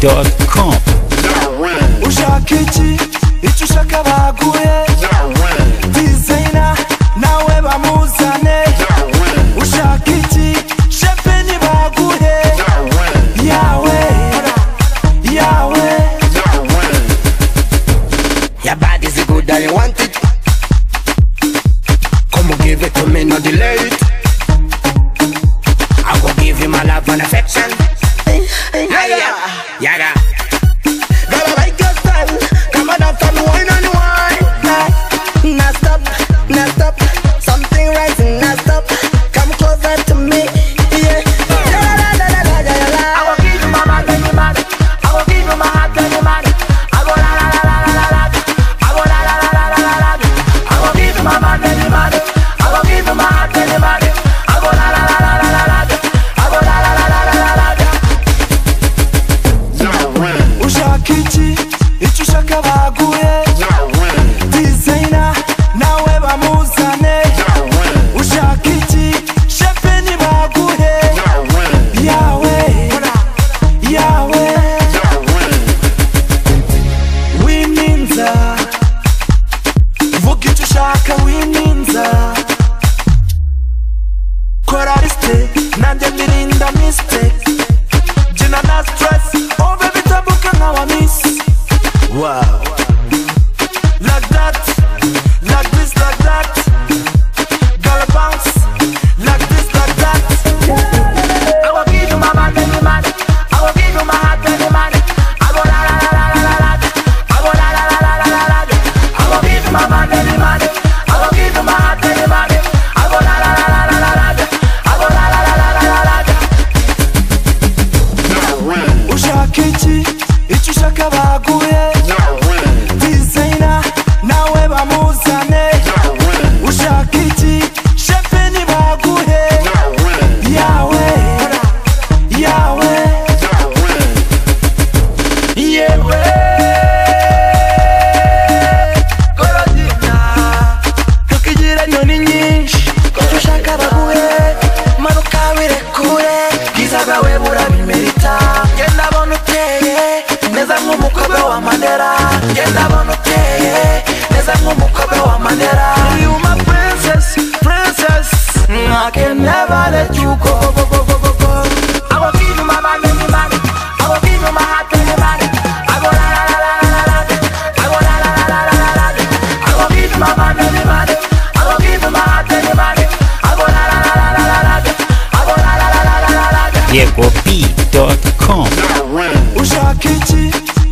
yawe.com. Ushaka iki icyo ushaka baguhe Duteze nawe bamuzane ushaka iki shepe nibaguhe Yawe Your body's good and you want it. Come on, give it to me, no delay it. I will give you my love and affection. Yaga. Girl, I like your style. Come on, dance and wine and wine. Now stop, now stop. Something right, now stop. Come closer to me, yeah. I will give you my mind and your mind. I will give you my heart and your mind. I will la la la la la la. I will la la la la la la. I will give you my mind and your mind. I will give you my heart and your mind. I will la la la la la la. I will la la la la la la. ushaka iki icyo ushaka baguhe Duteze nawe bamuzane ushaka iki shepe nibaguhe Yawe wininza vuga icyo ushaka wininza kora liste nanjye ndirinda mistake jina na stress oh baby tabuka nkawa miss wow like that like this like that girl bounce like this like that I will give you my mind and your mind. I will give you my heart and your mind. I will la la la la la la. I will la la la la la la. I will give you my mind and your mind. I will give you my heart and your mind. I will la la la la la la. I will la la la la la la. ushaka iki icyo ushaka baguhe Duteze nawe bamuzane ushaka iki shepe nibaguhe Yawe Korodina tukigira nyoni nyinshi icyo ushaka baguhe manuka wirekure bwiza bwawe burabimerita genda bona uteye neza nk'umukobwa wa Mandela genda bona uteye neza nk'umukobwa wa Mandela you my princess I can never let you go I will give you my mind and your mind. I will give you my heart and your mind. I will la la la la la la. I will la la la la la la. I will give you my mind and your mind. I will give you my heart and your mind. I will la la la la la la. I will la la la la la la. yawe.com. ushaka iki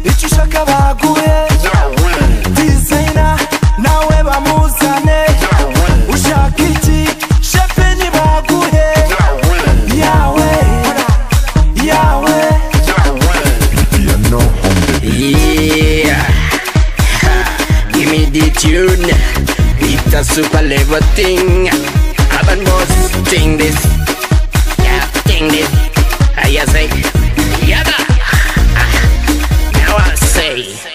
icyo ushaka baguhe Duteze nawe bamuzane ushaka iki shepe nibaguhe Yawe Yeah. Give me the tune. It's a super level thing. Urban boss, sing this. Yeah, sing this. I say, yada. Now I say.